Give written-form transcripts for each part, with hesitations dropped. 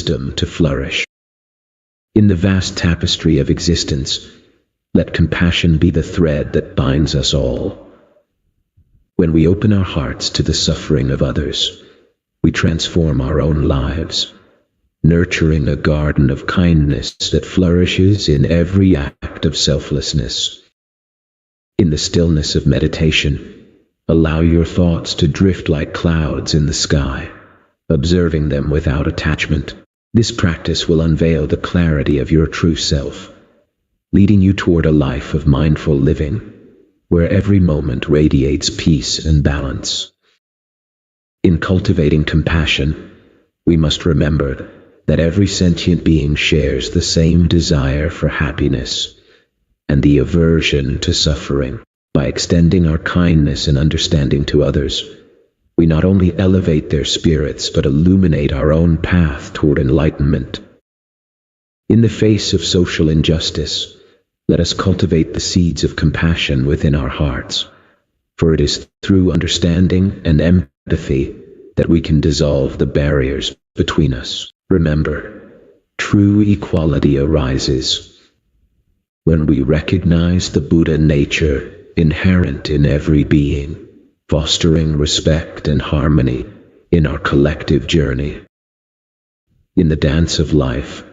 wisdom to flourish. In the vast tapestry of existence, let compassion be the thread that binds us all. When we open our hearts to the suffering of others, we transform our own lives, nurturing a garden of kindness that flourishes in every act of selflessness. In the stillness of meditation, allow your thoughts to drift like clouds in the sky, observing them without attachment. This practice will unveil the clarity of your true self, leading you toward a life of mindful living, where every moment radiates peace and balance. In cultivating compassion, we must remember that every sentient being shares the same desire for happiness and the aversion to suffering. By extending our kindness and understanding to others, we not only elevate their spirits but illuminate our own path toward enlightenment. In the face of social injustice, let us cultivate the seeds of compassion within our hearts, for it is through understanding and empathy that we can dissolve the barriers between us. Remember, true equality arises when we recognize the Buddha nature inherent in every being, fostering respect and harmony in our collective journey. In the dance of life,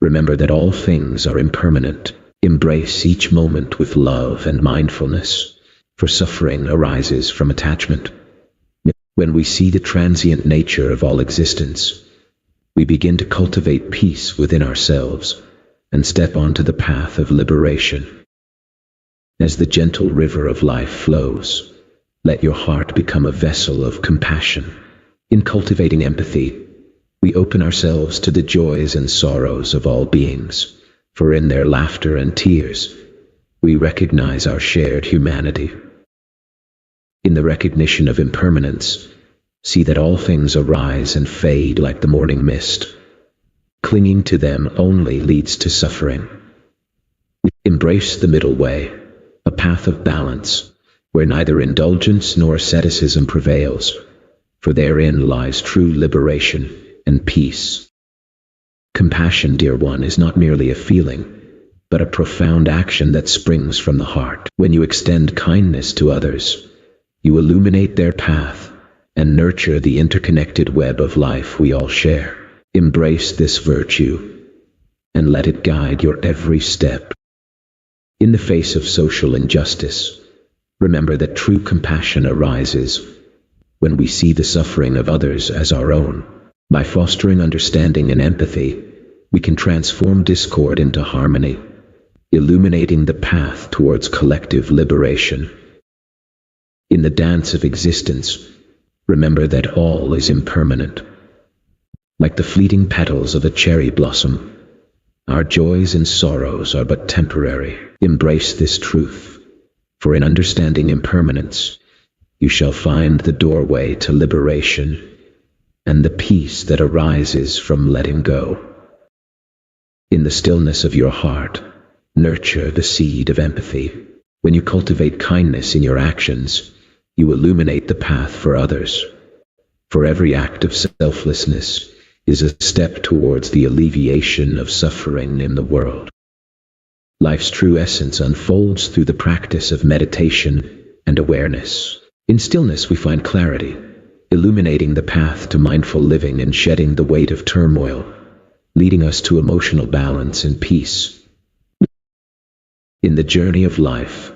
remember that all things are impermanent. Embrace each moment with love and mindfulness, for suffering arises from attachment. When we see the transient nature of all existence, we begin to cultivate peace within ourselves and step onto the path of liberation. As the gentle river of life flows, let your heart become a vessel of compassion. In cultivating empathy, we open ourselves to the joys and sorrows of all beings, for in their laughter and tears, we recognize our shared humanity. In the recognition of impermanence, see that all things arise and fade like the morning mist. Clinging to them only leads to suffering. Embrace the middle way, a path of balance, where neither indulgence nor asceticism prevails, for therein lies true liberation and peace. Compassion, dear one, is not merely a feeling, but a profound action that springs from the heart. When you extend kindness to others, you illuminate their path and nurture the interconnected web of life we all share. Embrace this virtue and let it guide your every step. In the face of social injustice, remember that true compassion arises when we see the suffering of others as our own. By fostering understanding and empathy, we can transform discord into harmony, illuminating the path towards collective liberation. In the dance of existence, remember that all is impermanent. Like the fleeting petals of a cherry blossom, our joys and sorrows are but temporary. Embrace this truth, for in understanding impermanence, you shall find the doorway to liberation and the peace that arises from letting go. In the stillness of your heart, nurture the seed of empathy. When you cultivate kindness in your actions, you illuminate the path for others. For every act of selflessness is a step towards the alleviation of suffering in the world. Life's true essence unfolds through the practice of meditation and awareness. In stillness we find clarity, illuminating the path to mindful living and shedding the weight of turmoil, leading us to emotional balance and peace. In the journey of life,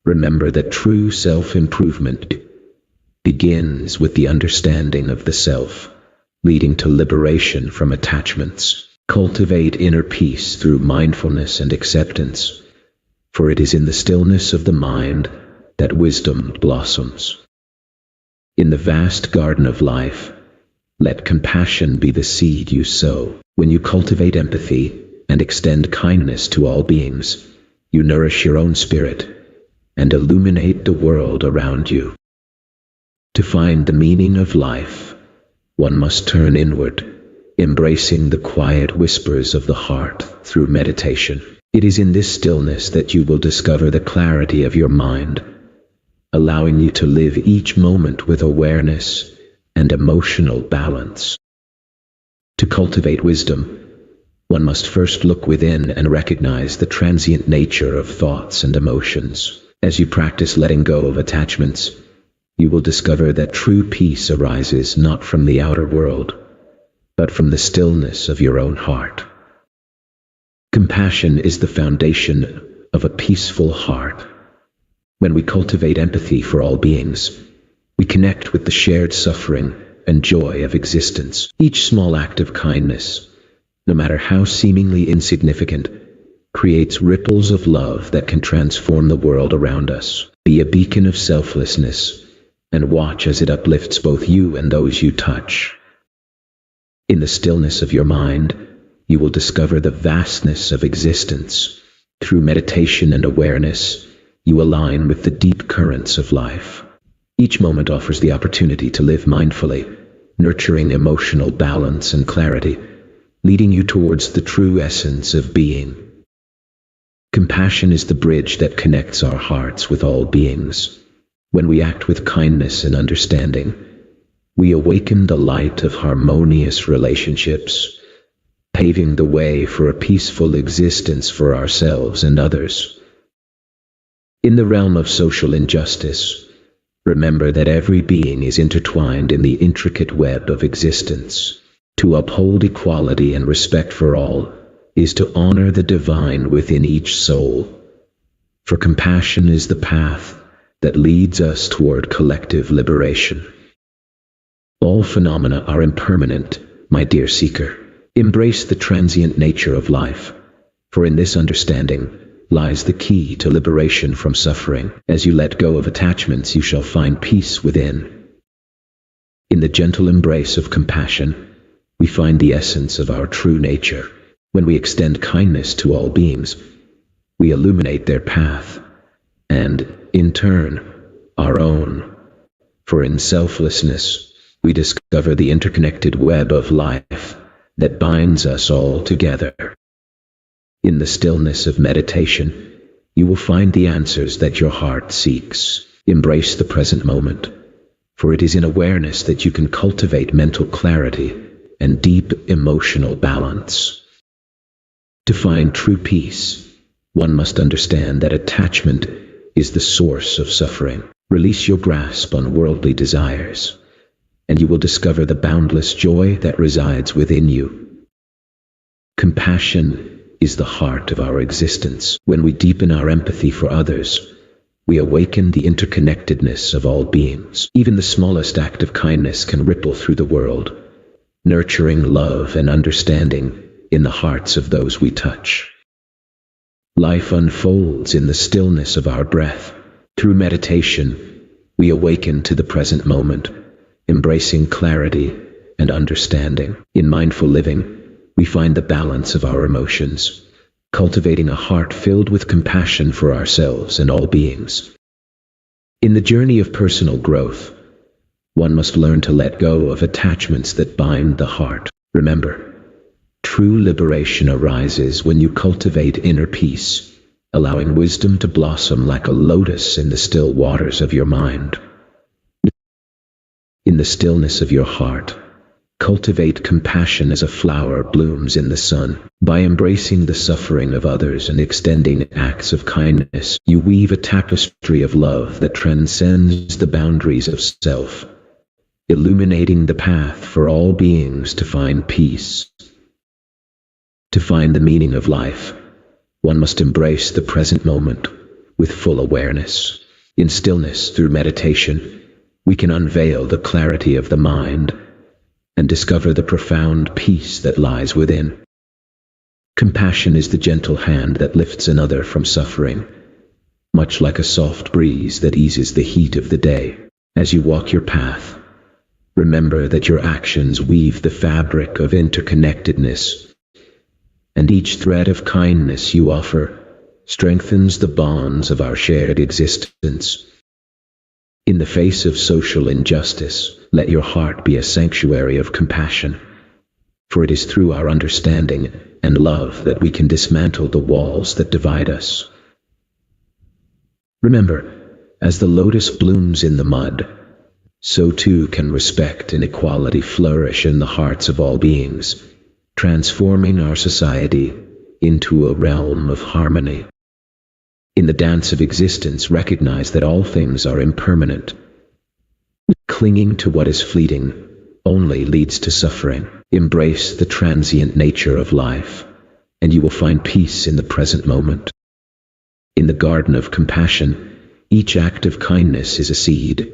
remember that true self-improvement begins with the understanding of the self, leading to liberation from attachments. Cultivate inner peace through mindfulness and acceptance, for it is in the stillness of the mind that wisdom blossoms. In the vast garden of life, let compassion be the seed you sow. When you cultivate empathy and extend kindness to all beings, you nourish your own spirit and illuminate the world around you. To find the meaning of life, one must turn inward, embracing the quiet whispers of the heart through meditation. It is in this stillness that you will discover the clarity of your mind, allowing you to live each moment with awareness and emotional balance. To cultivate wisdom, one must first look within and recognize the transient nature of thoughts and emotions. As you practice letting go of attachments, you will discover that true peace arises not from the outer world, but from the stillness of your own heart. Compassion is the foundation of a peaceful heart. When we cultivate empathy for all beings, we connect with the shared suffering and joy of existence. Each small act of kindness, no matter how seemingly insignificant, creates ripples of love that can transform the world around us. Be a beacon of selflessness, and watch as it uplifts both you and those you touch. In the stillness of your mind, you will discover the vastness of existence. Through meditation and awareness, you align with the deep currents of life. Each moment offers the opportunity to live mindfully, nurturing emotional balance and clarity, leading you towards the true essence of being. Compassion is the bridge that connects our hearts with all beings. When we act with kindness and understanding, we awaken the light of harmonious relationships, paving the way for a peaceful existence for ourselves and others. In the realm of social injustice, remember that every being is intertwined in the intricate web of existence. To uphold equality and respect for all is to honor the divine within each soul. For compassion is the path that leads us toward collective liberation. All phenomena are impermanent, my dear seeker. Embrace the transient nature of life, for in this understanding lies the key to liberation from suffering. As you let go of attachments, you shall find peace within. In the gentle embrace of compassion, we find the essence of our true nature. When we extend kindness to all beings, we illuminate their path, and, in turn, our own. For in selflessness, we discover the interconnected web of life that binds us all together. In the stillness of meditation, you will find the answers that your heart seeks. Embrace the present moment, for it is in awareness that you can cultivate mental clarity and deep emotional balance. To find true peace, one must understand that attachment is the source of suffering. Release your grasp on worldly desires, and you will discover the boundless joy that resides within you. Compassion is the heart of our existence. When we deepen our empathy for others, we awaken the interconnectedness of all beings. Even the smallest act of kindness can ripple through the world, nurturing love and understanding in the hearts of those we touch. Life unfolds in the stillness of our breath. Through meditation, we awaken to the present moment, embracing clarity and understanding. In mindful living, we find the balance of our emotions, cultivating a heart filled with compassion for ourselves and all beings. In the journey of personal growth, one must learn to let go of attachments that bind the heart. Remember, true liberation arises when you cultivate inner peace, allowing wisdom to blossom like a lotus in the still waters of your mind. In the stillness of your heart, cultivate compassion as a flower blooms in the sun. By embracing the suffering of others and extending acts of kindness, you weave a tapestry of love that transcends the boundaries of self, illuminating the path for all beings to find peace. To find the meaning of life, one must embrace the present moment with full awareness. In stillness, through meditation, we can unveil the clarity of the mind and discover the profound peace that lies within. Compassion is the gentle hand that lifts another from suffering, much like a soft breeze that eases the heat of the day. As you walk your path, remember that your actions weave the fabric of interconnectedness, and each thread of kindness you offer strengthens the bonds of our shared existence. In the face of social injustice, let your heart be a sanctuary of compassion, for it is through our understanding and love that we can dismantle the walls that divide us. Remember, as the lotus blooms in the mud, so too can respect and equality flourish in the hearts of all beings, transforming our society into a realm of harmony. In the dance of existence, recognize that all things are impermanent. Clinging to what is fleeting only leads to suffering. Embrace the transient nature of life, and you will find peace in the present moment. In the garden of compassion, each act of kindness is a seed,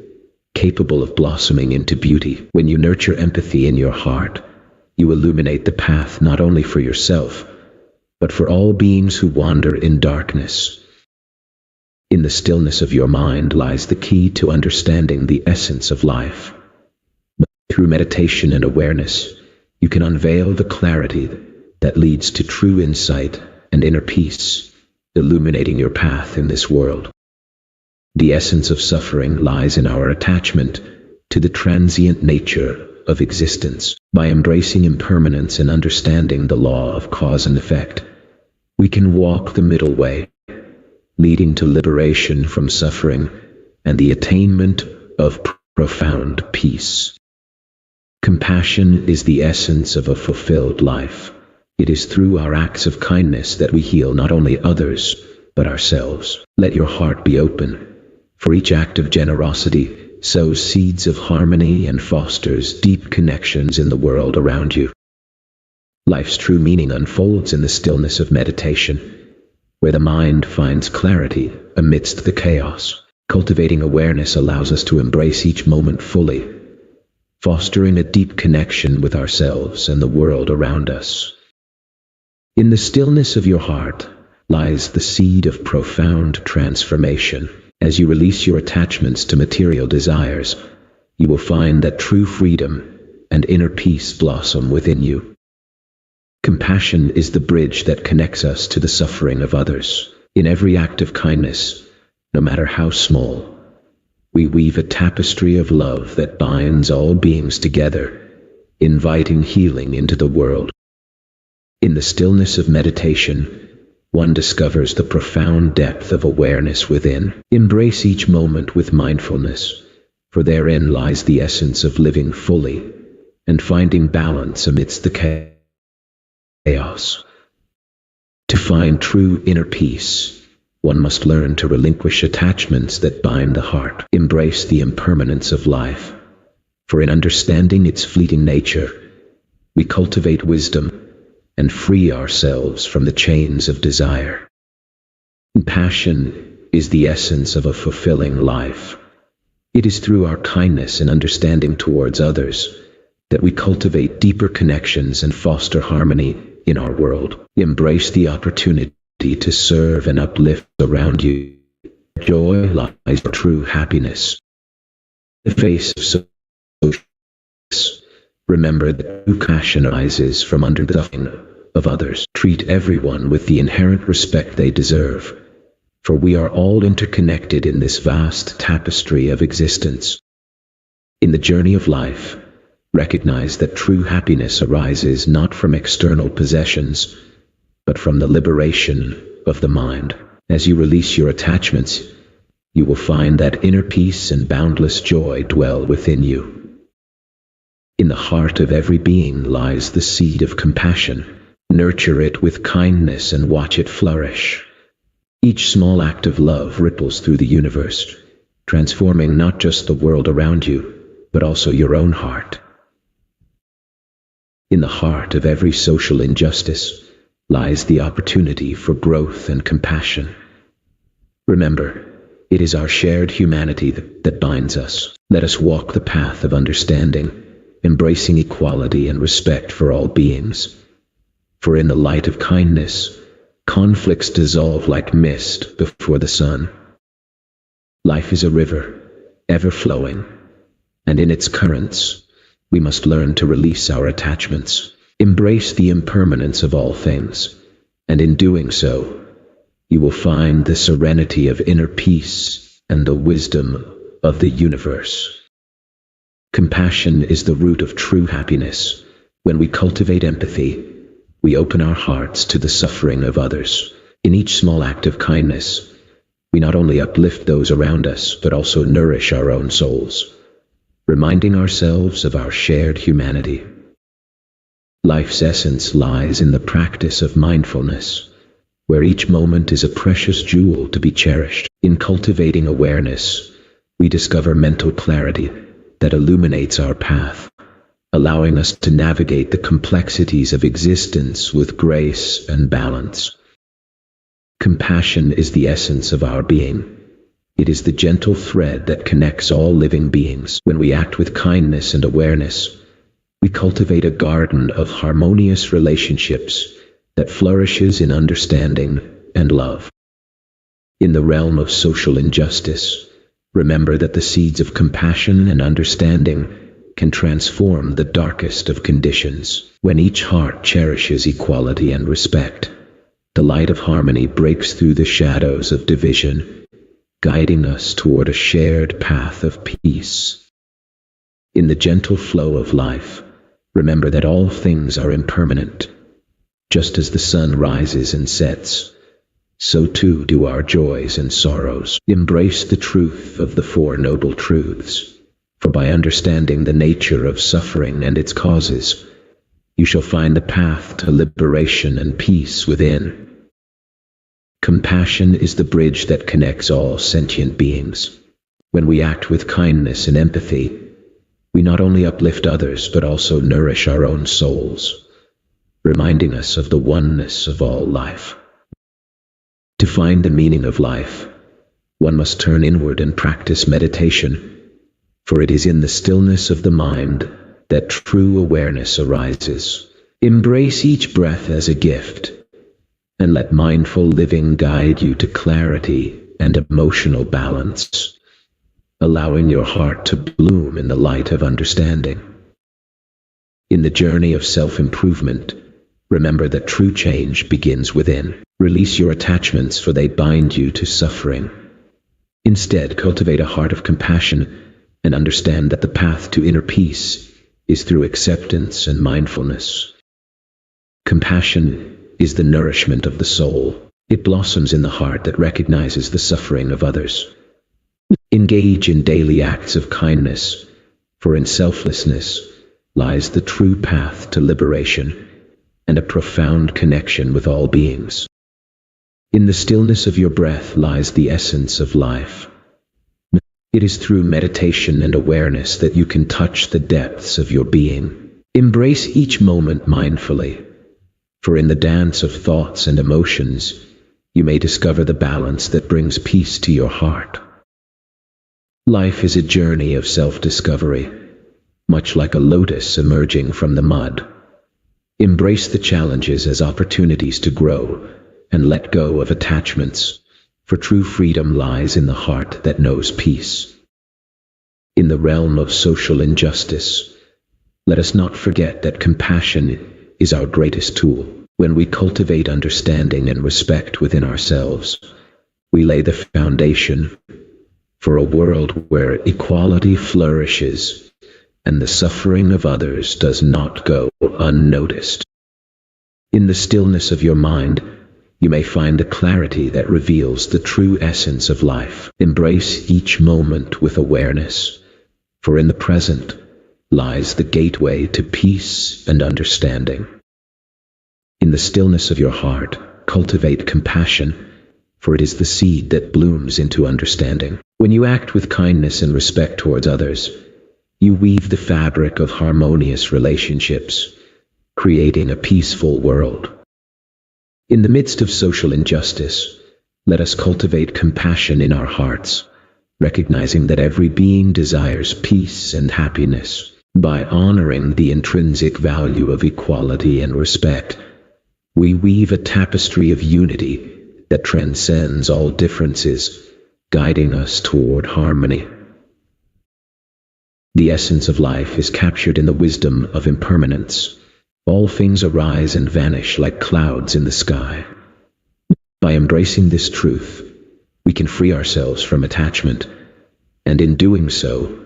capable of blossoming into beauty. When you nurture empathy in your heart, you illuminate the path not only for yourself, but for all beings who wander in darkness. In the stillness of your mind lies the key to understanding the essence of life. Through meditation and awareness, you can unveil the clarity that leads to true insight and inner peace, illuminating your path in this world. The essence of suffering lies in our attachment to the transient nature of existence. By embracing impermanence and understanding the law of cause and effect, we can walk the middle way, leading to liberation from suffering and the attainment of profound peace. Compassion is the essence of a fulfilled life. It is through our acts of kindness that we heal not only others, but ourselves. Let your heart be open, for each act of generosity sows seeds of harmony and fosters deep connections in the world around you. Life's true meaning unfolds in the stillness of meditation, where the mind finds clarity amidst the chaos. Cultivating awareness allows us to embrace each moment fully, fostering a deep connection with ourselves and the world around us. In the stillness of your heart lies the seed of profound transformation. As you release your attachments to material desires, you will find that true freedom and inner peace blossom within you. Compassion is the bridge that connects us to the suffering of others. In every act of kindness, no matter how small, we weave a tapestry of love that binds all beings together, inviting healing into the world. In the stillness of meditation, one discovers the profound depth of awareness within. Embrace each moment with mindfulness, for therein lies the essence of living fully and finding balance amidst the chaos. To find true inner peace, one must learn to relinquish attachments that bind the heart. Embrace the impermanence of life, for in understanding its fleeting nature, we cultivate wisdom and free ourselves from the chains of desire. Compassion is the essence of a fulfilling life. It is through our kindness and understanding towards others that we cultivate deeper connections and foster harmony in our world. Embrace the opportunity to serve and uplift around you. Joy lies in true happiness. In the face of social, remember that true compassion arises from under the suffering of others. Treat everyone with the inherent respect they deserve, for we are all interconnected in this vast tapestry of existence. In the journey of life, recognize that true happiness arises not from external possessions, but from the liberation of the mind. As you release your attachments, you will find that inner peace and boundless joy dwell within you. In the heart of every being lies the seed of compassion. Nurture it with kindness and watch it flourish. Each small act of love ripples through the universe, transforming not just the world around you, but also your own heart. In the heart of every social injustice lies the opportunity for growth and compassion. Remember, it is our shared humanity that binds us. Let us walk the path of understanding, embracing equality and respect for all beings. For in the light of kindness, conflicts dissolve like mist before the sun. Life is a river, ever flowing, and in its currents, we must learn to release our attachments. Embrace the impermanence of all things, and in doing so, you will find the serenity of inner peace and the wisdom of the universe. Compassion is the root of true happiness. When we cultivate empathy, we open our hearts to the suffering of others. In each small act of kindness, we not only uplift those around us, but also nourish our own souls. reminding ourselves of our shared humanity. Life's essence lies in the practice of mindfulness, where each moment is a precious jewel to be cherished. In cultivating awareness, we discover mental clarity that illuminates our path, allowing us to navigate the complexities of existence with grace and balance. Compassion is the essence of our being. It is the gentle thread that connects all living beings. When we act with kindness and awareness, we cultivate a garden of harmonious relationships that flourishes in understanding and love. In the realm of social injustice, remember that the seeds of compassion and understanding can transform the darkest of conditions. When each heart cherishes equality and respect, the light of harmony breaks through the shadows of division, guiding us toward a shared path of peace. In the gentle flow of life, remember that all things are impermanent. Just as the sun rises and sets, so too do our joys and sorrows. Embrace the truth of the Four Noble Truths, for by understanding the nature of suffering and its causes, you shall find the path to liberation and peace within. Compassion is the bridge that connects all sentient beings. When we act with kindness and empathy, we not only uplift others but also nourish our own souls, reminding us of the oneness of all life. To find the meaning of life, one must turn inward and practice meditation, for it is in the stillness of the mind that true awareness arises. Embrace each breath as a gift, and let mindful living guide you to clarity and emotional balance, allowing your heart to bloom in the light of understanding. In the journey of self-improvement, remember that true change begins within. Release your attachments, for they bind you to suffering. Instead, cultivate a heart of compassion and understand that the path to inner peace is through acceptance and mindfulness. Compassion is the nourishment of the soul. It blossoms in the heart that recognizes the suffering of others. Engage in daily acts of kindness, for in selflessness lies the true path to liberation and a profound connection with all beings. In the stillness of your breath lies the essence of life. It is through meditation and awareness that you can touch the depths of your being. Embrace each moment mindfully, for in the dance of thoughts and emotions, you may discover the balance that brings peace to your heart. Life is a journey of self-discovery, much like a lotus emerging from the mud. Embrace the challenges as opportunities to grow and let go of attachments, for true freedom lies in the heart that knows peace. In the realm of social injustice, let us not forget that compassion is our greatest tool. When we cultivate understanding and respect within ourselves, we lay the foundation for a world where equality flourishes and the suffering of others does not go unnoticed. In the stillness of your mind, you may find a clarity that reveals the true essence of life. Embrace each moment with awareness, for in the present lies the gateway to peace and understanding. In the stillness of your heart, cultivate compassion, for it is the seed that blooms into understanding. When you act with kindness and respect towards others, you weave the fabric of harmonious relationships, creating a peaceful world. In the midst of social injustice, let us cultivate compassion in our hearts, recognizing that every being desires peace and happiness. By honoring the intrinsic value of equality and respect, we weave a tapestry of unity that transcends all differences, guiding us toward harmony. The essence of life is captured in the wisdom of impermanence. All things arise and vanish like clouds in the sky. By embracing this truth, we can free ourselves from attachment, and in doing so,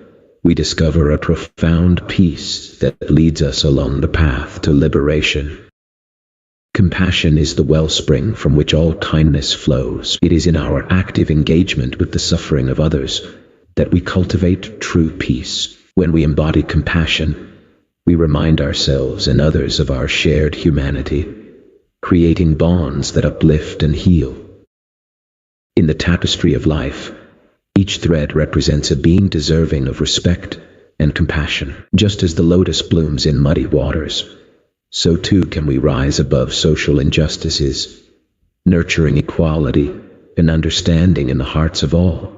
we discover a profound peace that leads us along the path to liberation. Compassion is the wellspring from which all kindness flows. It is in our active engagement with the suffering of others that we cultivate true peace. When we embody compassion, we remind ourselves and others of our shared humanity, creating bonds that uplift and heal. In the tapestry of life, each thread represents a being deserving of respect and compassion. Just as the lotus blooms in muddy waters, so too can we rise above social injustices, nurturing equality and understanding in the hearts of all.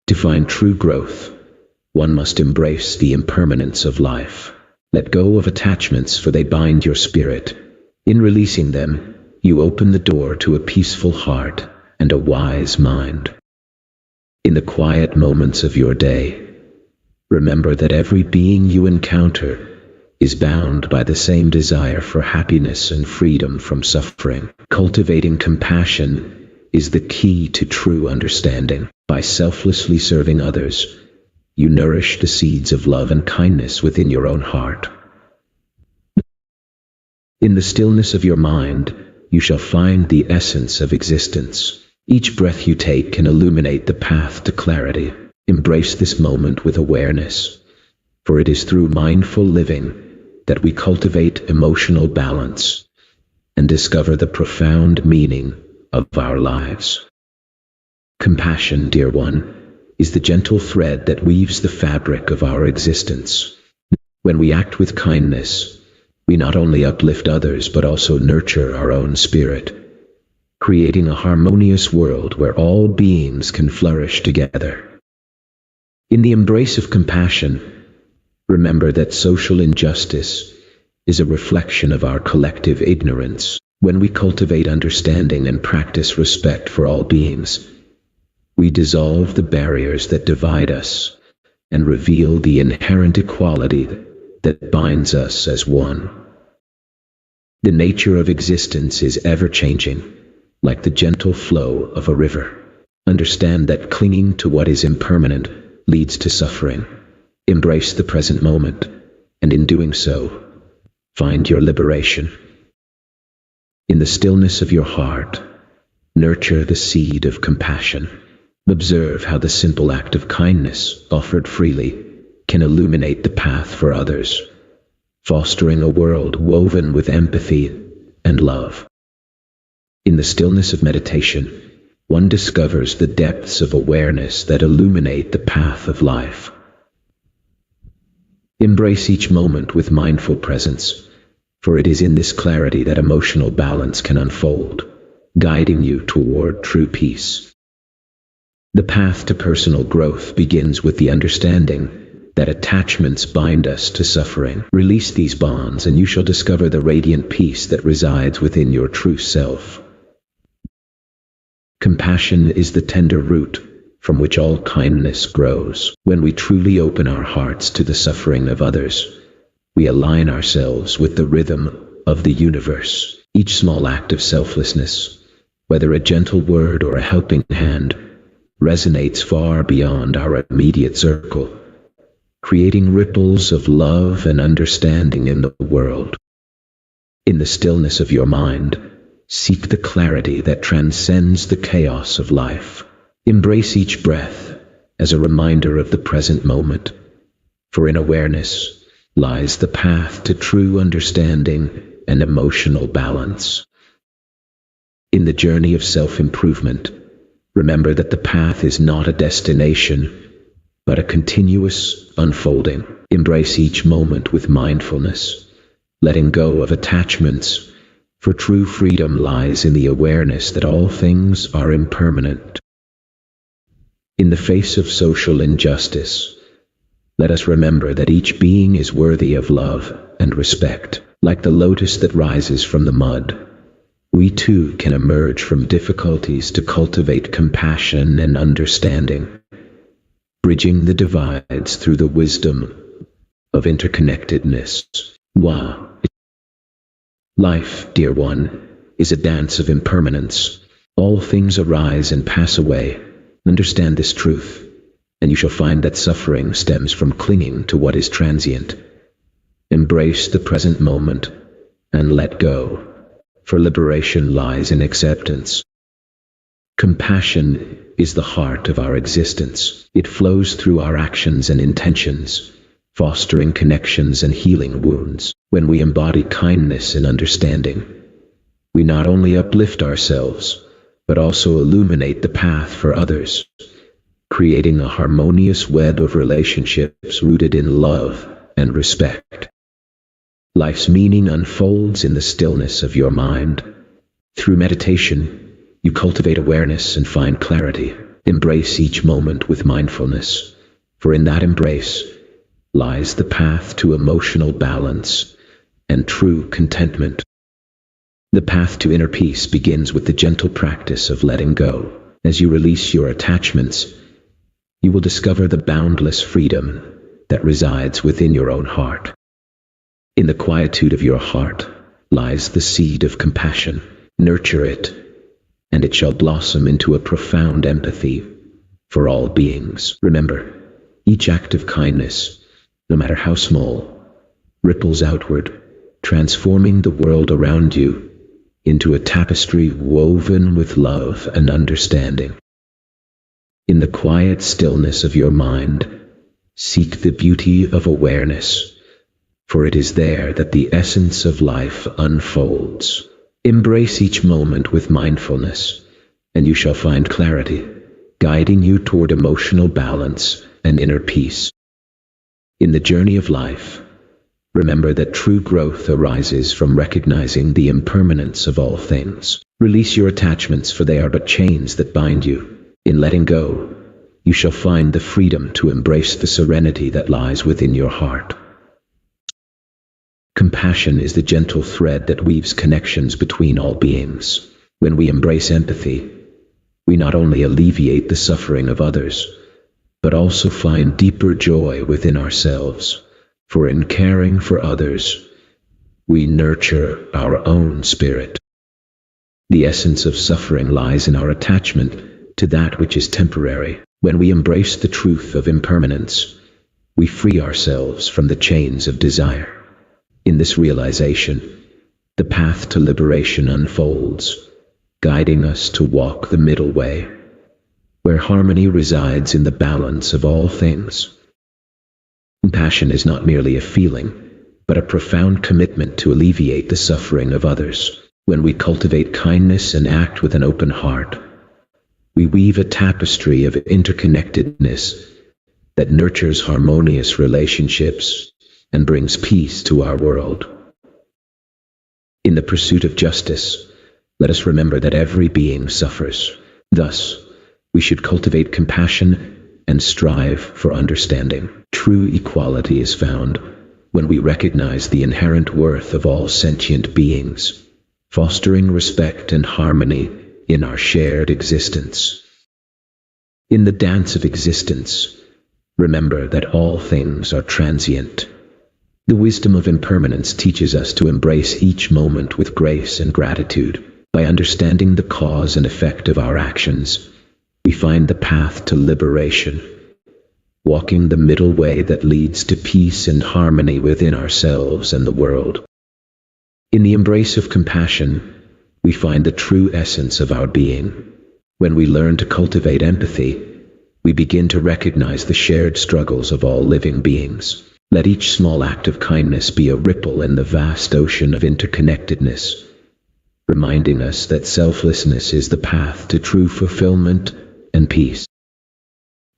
To find true growth, one must embrace the impermanence of life. Let go of attachments, for they bind your spirit. In releasing them, you open the door to a peaceful heart and a wise mind. In the quiet moments of your day, remember that every being you encounter is bound by the same desire for happiness and freedom from suffering. Cultivating compassion is the key to true understanding. By selflessly serving others, you nourish the seeds of love and kindness within your own heart. In the stillness of your mind, you shall find the essence of existence. Each breath you take can illuminate the path to clarity. Embrace this moment with awareness, for it is through mindful living that we cultivate emotional balance and discover the profound meaning of our lives. Compassion, dear one, is the gentle thread that weaves the fabric of our existence. When we act with kindness, we not only uplift others but also nurture our own spirit, creating a harmonious world where all beings can flourish together. In the embrace of compassion, remember that social injustice is a reflection of our collective ignorance. When we cultivate understanding and practice respect for all beings, we dissolve the barriers that divide us and reveal the inherent equality that binds us as one. The nature of existence is ever-changing, like the gentle flow of a river. Understand that clinging to what is impermanent leads to suffering. Embrace the present moment, and in doing so, find your liberation. In the stillness of your heart, nurture the seed of compassion. Observe how the simple act of kindness, offered freely, can illuminate the path for others, fostering a world woven with empathy and love. In the stillness of meditation, one discovers the depths of awareness that illuminate the path of life. Embrace each moment with mindful presence, for it is in this clarity that emotional balance can unfold, guiding you toward true peace. The path to personal growth begins with the understanding that attachments bind us to suffering. Release these bonds, and you shall discover the radiant peace that resides within your true self. Compassion is the tender root from which all kindness grows. When we truly open our hearts to the suffering of others, we align ourselves with the rhythm of the universe. Each small act of selflessness, whether a gentle word or a helping hand, resonates far beyond our immediate circle, creating ripples of love and understanding in the world. In the stillness of your mind, seek the clarity that transcends the chaos of life. Embrace each breath as a reminder of the present moment, for in awareness lies the path to true understanding and emotional balance. In the journey of self-improvement, remember that the path is not a destination, but a continuous unfolding. Embrace each moment with mindfulness, letting go of attachments, for true freedom lies in the awareness that all things are impermanent. In the face of social injustice, let us remember that each being is worthy of love and respect. Like the lotus that rises from the mud, we too can emerge from difficulties to cultivate compassion and understanding, bridging the divides through the wisdom of interconnectedness. Wow. Life, dear one, is a dance of impermanence. All things arise and pass away. Understand this truth, and you shall find that suffering stems from clinging to what is transient. Embrace the present moment and let go, for liberation lies in acceptance. Compassion is the heart of our existence. It flows through our actions and intentions, fostering connections and healing wounds. When we embody kindness and understanding, we not only uplift ourselves, but also illuminate the path for others, creating a harmonious web of relationships rooted in love and respect. Life's meaning unfolds in the stillness of your mind. Through meditation, you cultivate awareness and find clarity. Embrace each moment with mindfulness, for in that embrace lies the path to emotional balance and true contentment. The path to inner peace begins with the gentle practice of letting go. As you release your attachments, you will discover the boundless freedom that resides within your own heart. In the quietude of your heart lies the seed of compassion. Nurture it, and it shall blossom into a profound empathy for all beings. Remember, each act of kindness, no matter how small, ripples outward, transforming the world around you into a tapestry woven with love and understanding. In the quiet stillness of your mind, seek the beauty of awareness, for it is there that the essence of life unfolds. Embrace each moment with mindfulness, and you shall find clarity, guiding you toward emotional balance and inner peace. In the journey of life, remember that true growth arises from recognizing the impermanence of all things. Release your attachments, for they are but chains that bind you. In letting go, you shall find the freedom to embrace the serenity that lies within your heart. Compassion is the gentle thread that weaves connections between all beings. When we embrace empathy, we not only alleviate the suffering of others, but also find deeper joy within ourselves. For in caring for others, we nurture our own spirit. The essence of suffering lies in our attachment to that which is temporary. When we embrace the truth of impermanence, we free ourselves from the chains of desire. In this realization, the path to liberation unfolds, guiding us to walk the middle way, where harmony resides in the balance of all things. Compassion is not merely a feeling, but a profound commitment to alleviate the suffering of others. When we cultivate kindness and act with an open heart, we weave a tapestry of interconnectedness that nurtures harmonious relationships and brings peace to our world. In the pursuit of justice, let us remember that every being suffers. Thus, we should cultivate compassion and strive for understanding. True equality is found when we recognize the inherent worth of all sentient beings, fostering respect and harmony in our shared existence. In the dance of existence, remember that all things are transient. The wisdom of impermanence teaches us to embrace each moment with grace and gratitude. By understanding the cause and effect of our actions, we find the path to liberation, walking the middle way that leads to peace and harmony within ourselves and the world. In the embrace of compassion, we find the true essence of our being. When we learn to cultivate empathy, we begin to recognize the shared struggles of all living beings. Let each small act of kindness be a ripple in the vast ocean of interconnectedness, reminding us that selflessness is the path to true fulfillment and peace.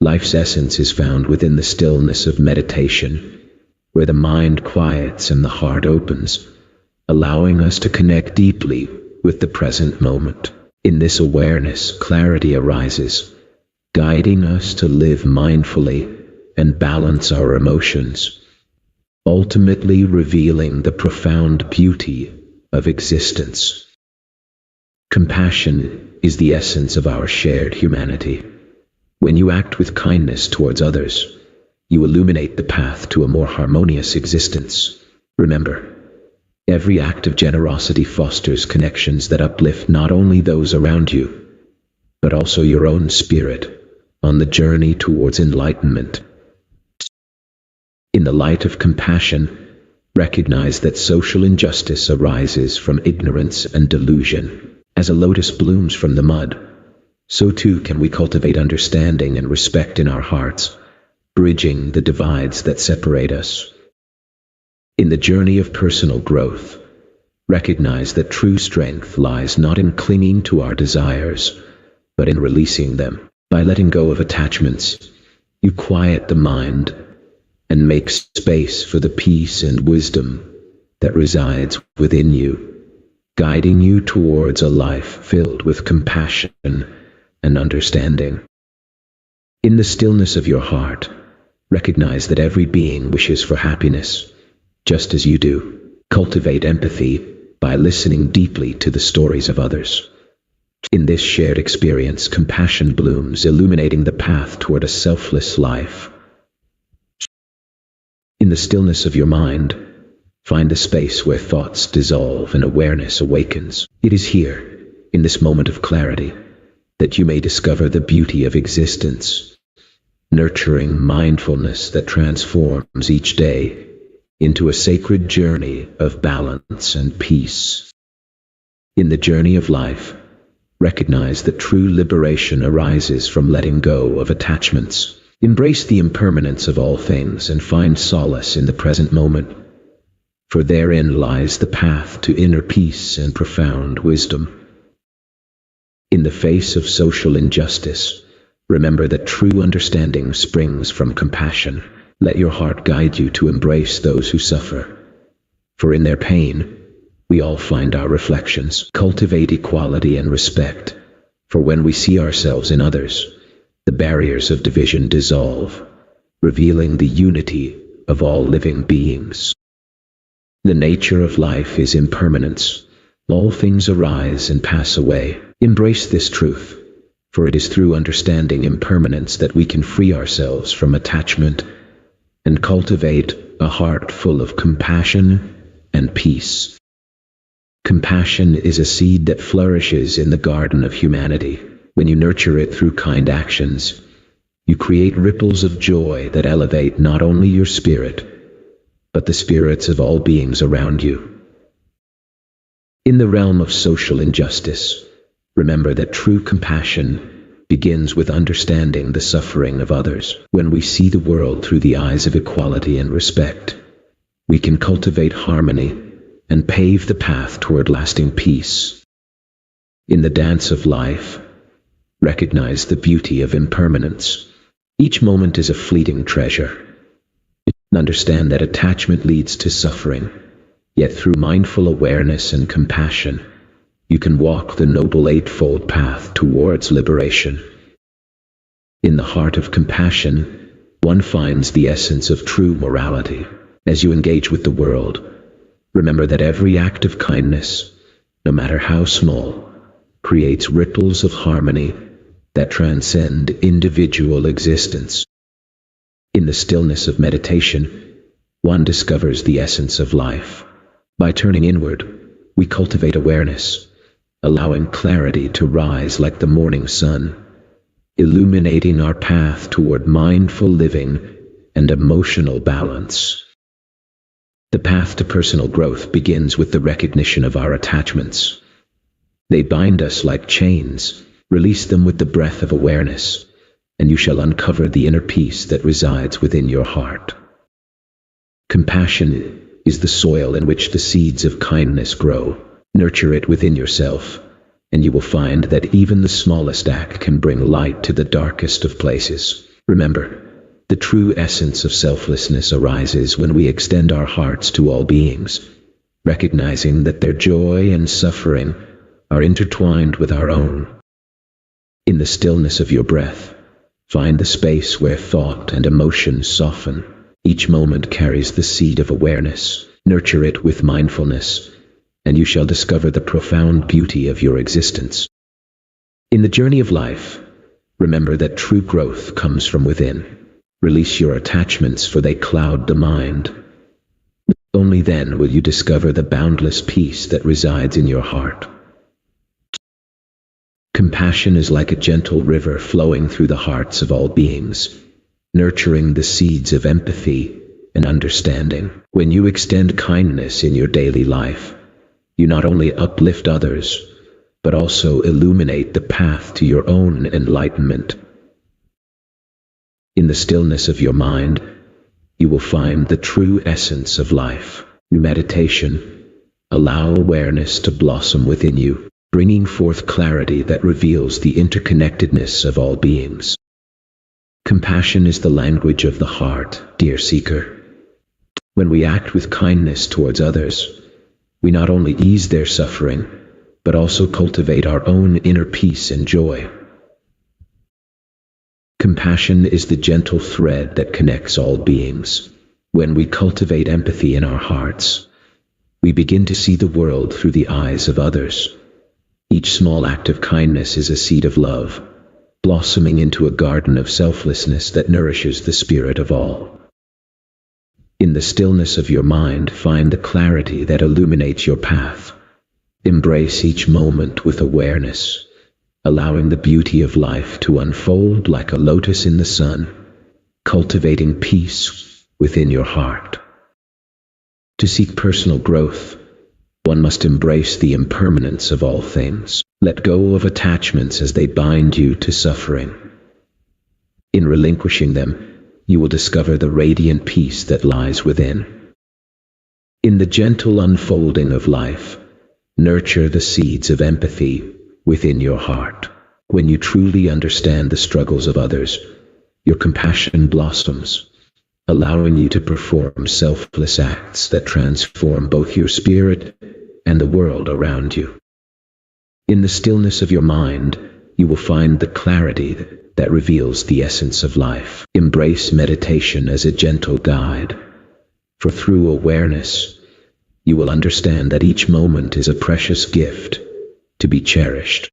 Life's essence is found within the stillness of meditation, where the mind quiets and the heart opens, allowing us to connect deeply with the present moment. In this awareness, clarity arises, guiding us to live mindfully and balance our emotions, ultimately revealing the profound beauty of existence. Compassion is the essence of our shared humanity. When you act with kindness towards others, you illuminate the path to a more harmonious existence. Remember, every act of generosity fosters connections that uplift not only those around you, but also your own spirit on the journey towards enlightenment. In the light of compassion, recognize that social injustice arises from ignorance and delusion. As a lotus blooms from the mud, so too can we cultivate understanding and respect in our hearts, bridging the divides that separate us. In the journey of personal growth, recognize that true strength lies not in clinging to our desires, but in releasing them. By letting go of attachments, you quiet the mind and make space for the peace and wisdom that resides within you, guiding you towards a life filled with compassion and understanding. In the stillness of your heart, recognize that every being wishes for happiness, just as you do. Cultivate empathy by listening deeply to the stories of others. In this shared experience, compassion blooms, illuminating the path toward a selfless life. In the stillness of your mind, find a space where thoughts dissolve and awareness awakens. It is here, in this moment of clarity, that you may discover the beauty of existence, nurturing mindfulness that transforms each day into a sacred journey of balance and peace. In the journey of life, recognize that true liberation arises from letting go of attachments. Embrace the impermanence of all things and find solace in the present moment, for therein lies the path to inner peace and profound wisdom. In the face of social injustice, remember that true understanding springs from compassion. Let your heart guide you to embrace those who suffer, for in their pain, we all find our reflections. Cultivate equality and respect, for when we see ourselves in others, the barriers of division dissolve, revealing the unity of all living beings. The nature of life is impermanence. All things arise and pass away. Embrace this truth, for it is through understanding impermanence that we can free ourselves from attachment and cultivate a heart full of compassion and peace. Compassion is a seed that flourishes in the garden of humanity. When you nurture it through kind actions, you create ripples of joy that elevate not only your spirit, but the spirits of all beings around you. In the realm of social injustice, remember that true compassion begins with understanding the suffering of others. When we see the world through the eyes of equality and respect, we can cultivate harmony and pave the path toward lasting peace. In the dance of life, recognize the beauty of impermanence. Each moment is a fleeting treasure. Understand that attachment leads to suffering, yet through mindful awareness and compassion, you can walk the noble eightfold path towards liberation. In the heart of compassion, one finds the essence of true morality. As you engage with the world, remember that every act of kindness, no matter how small, creates ripples of harmony that transcend individual existence. In the stillness of meditation, one discovers the essence of life. By turning inward, we cultivate awareness, allowing clarity to rise like the morning sun, illuminating our path toward mindful living and emotional balance. The path to personal growth begins with the recognition of our attachments. They bind us like chains. Release them with the breath of awareness, and you shall uncover the inner peace that resides within your heart. Compassion is the soil in which the seeds of kindness grow. Nurture it within yourself, and you will find that even the smallest act can bring light to the darkest of places. Remember, the true essence of selflessness arises when we extend our hearts to all beings, recognizing that their joy and suffering are intertwined with our own. In the stillness of your breath, find the space where thought and emotion soften. Each moment carries the seed of awareness. Nurture it with mindfulness, and you shall discover the profound beauty of your existence. In the journey of life, remember that true growth comes from within. Release your attachments, for they cloud the mind. Only then will you discover the boundless peace that resides in your heart. Compassion is like a gentle river flowing through the hearts of all beings, nurturing the seeds of empathy and understanding. When you extend kindness in your daily life, you not only uplift others, but also illuminate the path to your own enlightenment. In the stillness of your mind, you will find the true essence of life. Through meditation, allow awareness to blossom within you, bringing forth clarity that reveals the interconnectedness of all beings. Compassion is the language of the heart, dear seeker. When we act with kindness towards others, we not only ease their suffering, but also cultivate our own inner peace and joy. Compassion is the gentle thread that connects all beings. When we cultivate empathy in our hearts, we begin to see the world through the eyes of others. Each small act of kindness is a seed of love, blossoming into a garden of selflessness that nourishes the spirit of all. In the stillness of your mind, find the clarity that illuminates your path. Embrace each moment with awareness, allowing the beauty of life to unfold like a lotus in the sun, cultivating peace within your heart. To seek personal growth, one must embrace the impermanence of all things. Let go of attachments as they bind you to suffering. In relinquishing them, you will discover the radiant peace that lies within. In the gentle unfolding of life, nurture the seeds of empathy within your heart. When you truly understand the struggles of others, your compassion blossoms, allowing you to perform selfless acts that transform both your spirit and the world around you. In the stillness of your mind, you will find the clarity that reveals the essence of life. Embrace meditation as a gentle guide, for through awareness, you will understand that each moment is a precious gift to be cherished.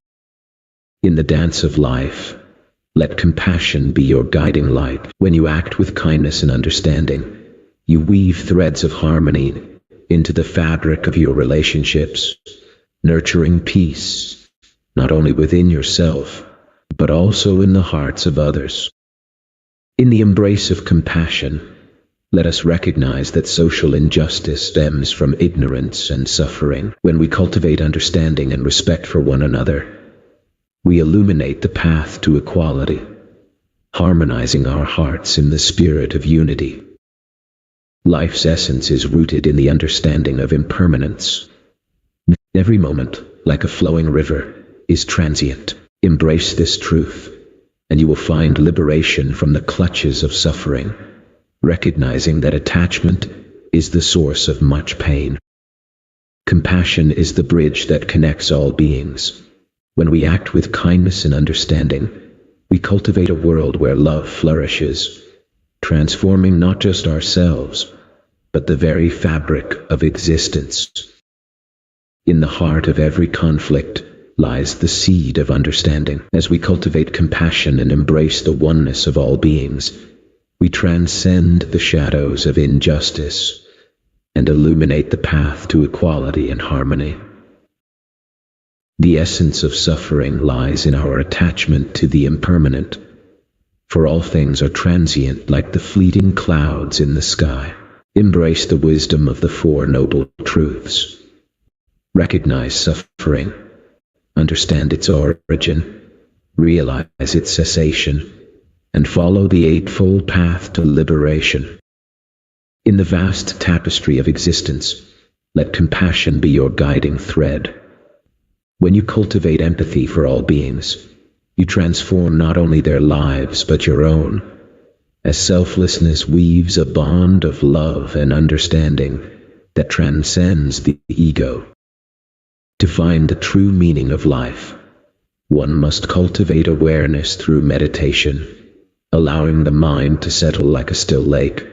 In the dance of life, let compassion be your guiding light. When you act with kindness and understanding, you weave threads of harmony into the fabric of your relationships, nurturing peace, not only within yourself, but also in the hearts of others. In the embrace of compassion, let us recognize that social injustice stems from ignorance and suffering. When we cultivate understanding and respect for one another, we illuminate the path to equality, harmonizing our hearts in the spirit of unity. Life's essence is rooted in the understanding of impermanence. Every moment, like a flowing river, is transient. Embrace this truth, and you will find liberation from the clutches of suffering, recognizing that attachment is the source of much pain. Compassion is the bridge that connects all beings. When we act with kindness and understanding, we cultivate a world where love flourishes, transforming not just ourselves, but the very fabric of existence. In the heart of every conflict lies the seed of understanding. As we cultivate compassion and embrace the oneness of all beings, we transcend the shadows of injustice and illuminate the path to equality and harmony. The essence of suffering lies in our attachment to the impermanent, for all things are transient like the fleeting clouds in the sky. Embrace the wisdom of the Four Noble Truths. Recognize suffering, understand its origin, realize its cessation, and follow the Eightfold Path to liberation. In the vast tapestry of existence, let compassion be your guiding thread. When you cultivate empathy for all beings, you transform not only their lives but your own, as selflessness weaves a bond of love and understanding that transcends the ego. To find the true meaning of life, one must cultivate awareness through meditation, allowing the mind to settle like a still lake,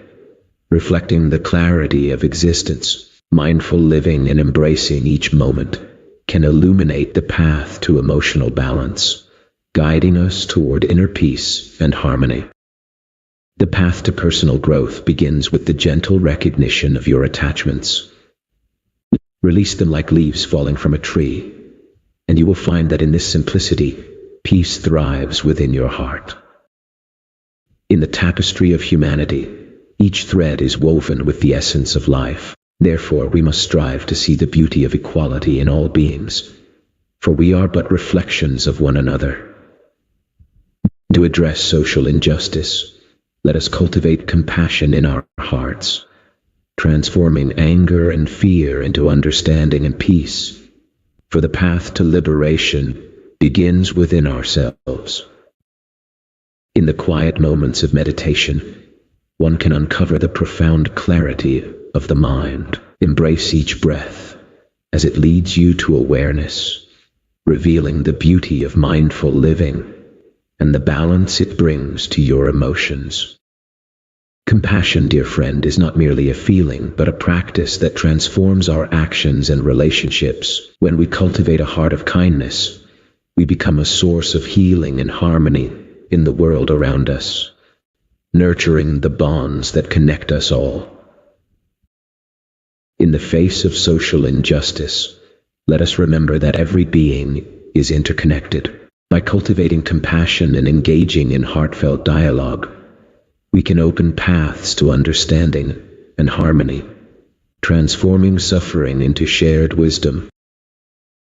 reflecting the clarity of existence. Mindful living and embracing each moment can illuminate the path to emotional balance, guiding us toward inner peace and harmony. The path to personal growth begins with the gentle recognition of your attachments. Release them like leaves falling from a tree, and you will find that in this simplicity, peace thrives within your heart. In the tapestry of humanity, each thread is woven with the essence of life. Therefore, we must strive to see the beauty of equality in all beings, for we are but reflections of one another. To address social injustice, let us cultivate compassion in our hearts, transforming anger and fear into understanding and peace. For the path to liberation begins within ourselves. In the quiet moments of meditation, one can uncover the profound clarity of the mind. Embrace each breath as it leads you to awareness, revealing the beauty of mindful living and the balance it brings to your emotions. Compassion, dear friend, is not merely a feeling, but a practice that transforms our actions and relationships. When we cultivate a heart of kindness, we become a source of healing and harmony in the world around us, nurturing the bonds that connect us all. In the face of social injustice, let us remember that every being is interconnected. By cultivating compassion and engaging in heartfelt dialogue, we can open paths to understanding and harmony, transforming suffering into shared wisdom.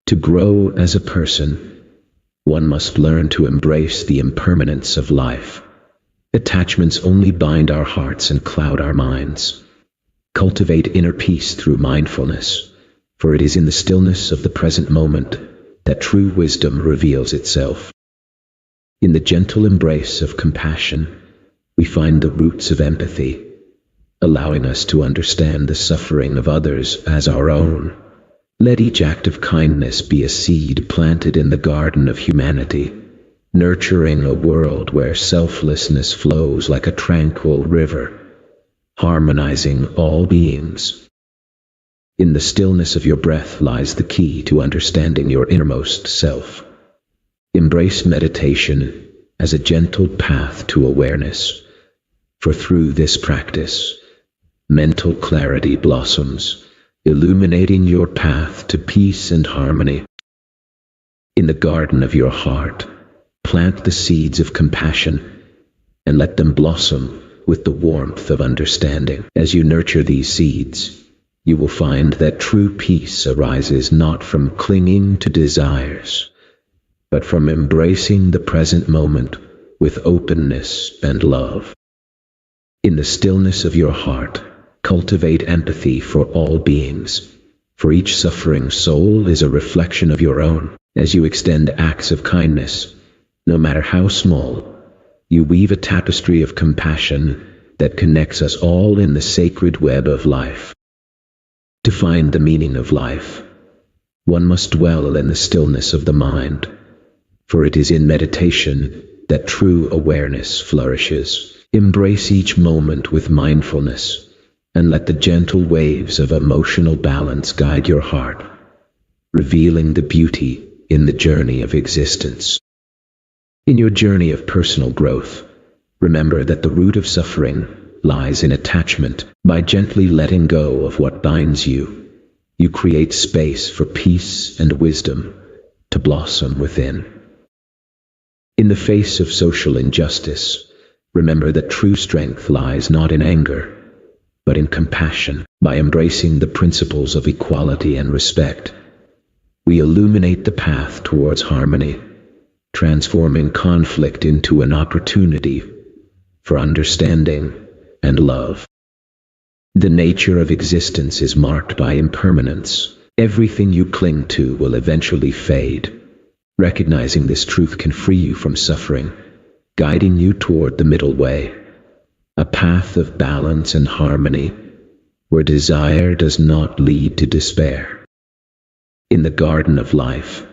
To grow as a person, one must learn to embrace the impermanence of life. Attachments only bind our hearts and cloud our minds. Cultivate inner peace through mindfulness, for it is in the stillness of the present moment that true wisdom reveals itself. In the gentle embrace of compassion, we find the roots of empathy, allowing us to understand the suffering of others as our own. Let each act of kindness be a seed planted in the garden of humanity, nurturing a world where selflessness flows like a tranquil river, harmonizing all beings. In the stillness of your breath lies the key to understanding your innermost self. Embrace meditation as a gentle path to awareness, for through this practice, mental clarity blossoms, illuminating your path to peace and harmony. In the garden of your heart, plant the seeds of compassion and let them blossom with the warmth of understanding. As you nurture these seeds, you will find that true peace arises not from clinging to desires, but from embracing the present moment with openness and love. In the stillness of your heart, cultivate empathy for all beings, for each suffering soul is a reflection of your own. As you extend acts of kindness, no matter how small, you weave a tapestry of compassion that connects us all in the sacred web of life. To find the meaning of life, one must dwell in the stillness of the mind, for it is in meditation that true awareness flourishes. Embrace each moment with mindfulness, and let the gentle waves of emotional balance guide your heart, revealing the beauty in the journey of existence. In your journey of personal growth, remember that the root of suffering lies in attachment. By gently letting go of what binds you, you create space for peace and wisdom to blossom within. In the face of social injustice, remember that true strength lies not in anger, but in compassion. By embracing the principles of equality and respect, we illuminate the path towards harmony, transforming conflict into an opportunity for understanding and love. The nature of existence is marked by impermanence. Everything you cling to will eventually fade. Recognizing this truth can free you from suffering, guiding you toward the middle way, a path of balance and harmony, where desire does not lead to despair. In the garden of life,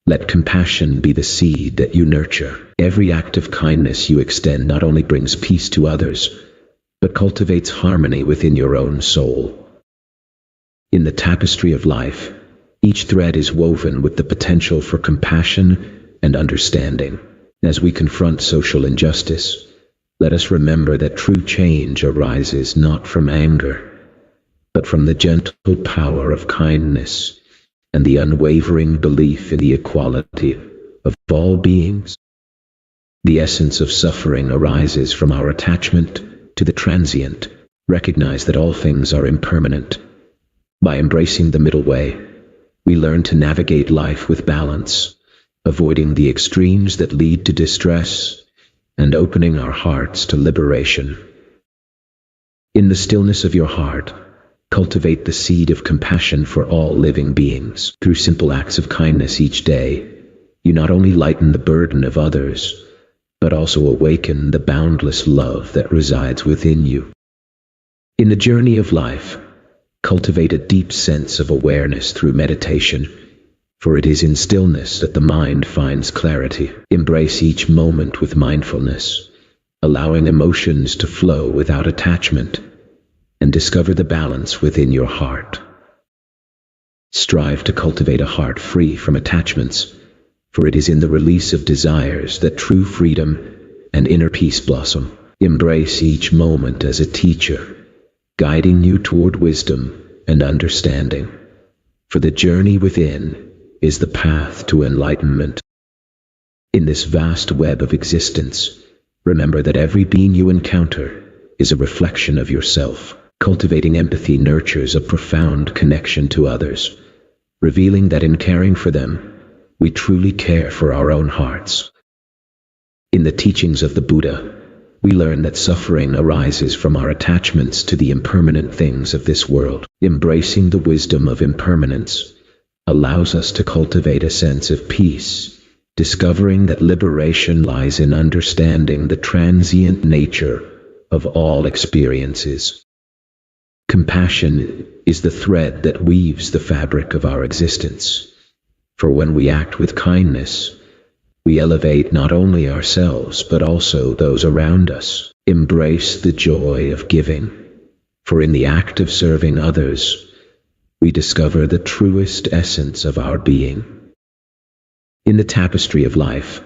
let compassion be the seed that you nurture. Every act of kindness you extend not only brings peace to others, but cultivates harmony within your own soul. In the tapestry of life, each thread is woven with the potential for compassion and understanding. As we confront social injustice, let us remember that true change arises not from anger, but from the gentle power of kindness and the unwavering belief in the equality of all beings. The essence of suffering arises from our attachment to the transient. Recognize that all things are impermanent. By embracing the middle way, we learn to navigate life with balance, avoiding the extremes that lead to distress, and opening our hearts to liberation. In the stillness of your heart, cultivate the seed of compassion for all living beings. Through simple acts of kindness each day, you not only lighten the burden of others, but also awaken the boundless love that resides within you. In the journey of life, cultivate a deep sense of awareness through meditation, for it is in stillness that the mind finds clarity. Embrace each moment with mindfulness, allowing emotions to flow without attachment, and discover the balance within your heart. Strive to cultivate a heart free from attachments, for it is in the release of desires that true freedom and inner peace blossom. Embrace each moment as a teacher, guiding you toward wisdom and understanding, for the journey within is the path to enlightenment. In this vast web of existence, remember that every being you encounter is a reflection of yourself. Cultivating empathy nurtures a profound connection to others, revealing that in caring for them, we truly care for our own hearts. In the teachings of the Buddha, we learn that suffering arises from our attachments to the impermanent things of this world. Embracing the wisdom of impermanence allows us to cultivate a sense of peace, discovering that liberation lies in understanding the transient nature of all experiences. Compassion is the thread that weaves the fabric of our existence. For when we act with kindness, we elevate not only ourselves but also those around us. Embrace the joy of giving, for in the act of serving others, we discover the truest essence of our being. In the tapestry of life,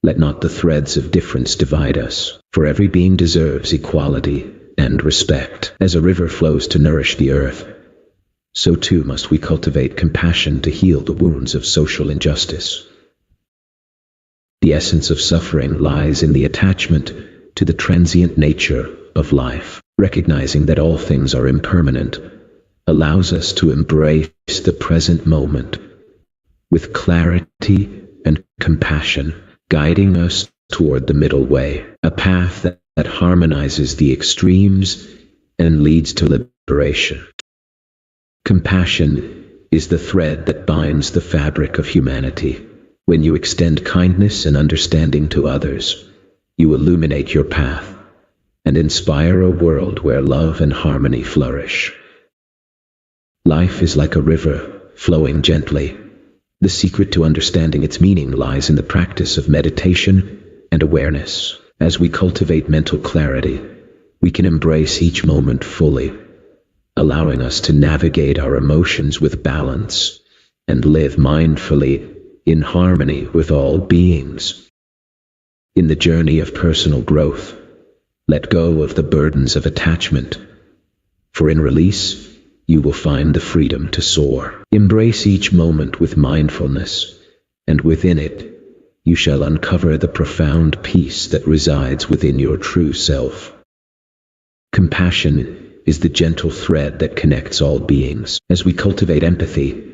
let not the threads of difference divide us, for every being deserves equality and respect. As a river flows to nourish the earth, so too must we cultivate compassion to heal the wounds of social injustice. The essence of suffering lies in the attachment to the transient nature of life. Recognizing that all things are impermanent allows us to embrace the present moment with clarity and compassion, guiding us toward the middle way, a path that harmonizes the extremes and leads to liberation. Compassion is the thread that binds the fabric of humanity. When you extend kindness and understanding to others, you illuminate your path and inspire a world where love and harmony flourish. Life is like a river, flowing gently. The secret to understanding its meaning lies in the practice of meditation and awareness. As we cultivate mental clarity, we can embrace each moment fully, allowing us to navigate our emotions with balance and live mindfully in harmony with all beings. In the journey of personal growth, let go of the burdens of attachment, for in release, you will find the freedom to soar. Embrace each moment with mindfulness, and within it, you shall uncover the profound peace that resides within your true self. Compassion is the gentle thread that connects all beings. As we cultivate empathy,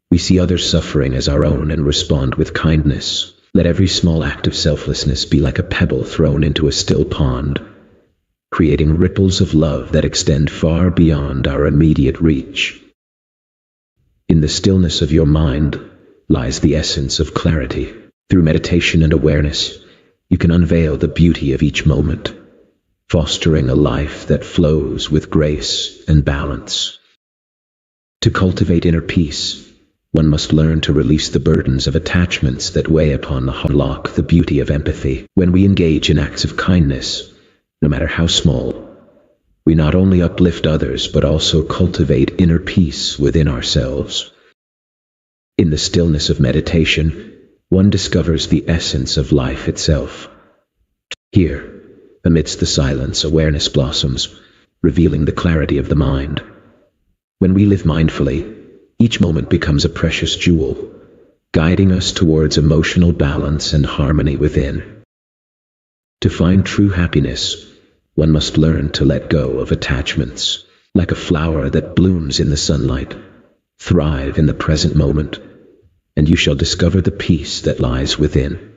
we see others' suffering as our own and respond with kindness. Let every small act of selflessness be like a pebble thrown into a still pond, creating ripples of love that extend far beyond our immediate reach. In the stillness of your mind lies the essence of clarity. Through meditation and awareness, you can unveil the beauty of each moment, fostering a life that flows with grace and balance. To cultivate inner peace, one must learn to release the burdens of attachments that weigh upon the heart. Unlock the beauty of empathy. When we engage in acts of kindness, no matter how small, we not only uplift others but also cultivate inner peace within ourselves. In the stillness of meditation, one discovers the essence of life itself. Here, amidst the silence, awareness blossoms, revealing the clarity of the mind. When we live mindfully, each moment becomes a precious jewel, guiding us towards emotional balance and harmony within. To find true happiness, one must learn to let go of attachments. Like a flower that blooms in the sunlight, Thrive in the present moment, and you shall discover the peace that lies within.